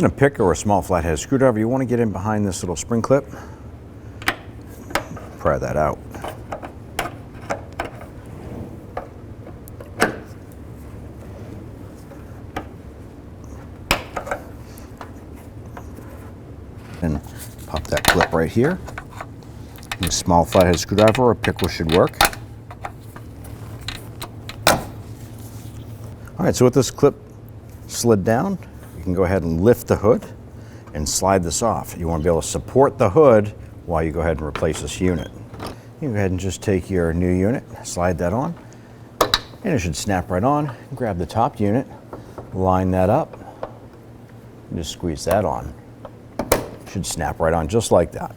using a pick or a small flathead screwdriver, you want to get in behind this little spring clip, pry that out. And pop that clip right here. A small flathead screwdriver or a pick should work. All right, so with this clip slid down, you can go ahead and lift the hood and slide this off. You want to be able to support the hood while you go ahead and replace this unit. You go ahead and just take your new unit, slide that on, and it should snap right on. Grab the top unit, line that up, and just squeeze that on. Should snap right on just like that.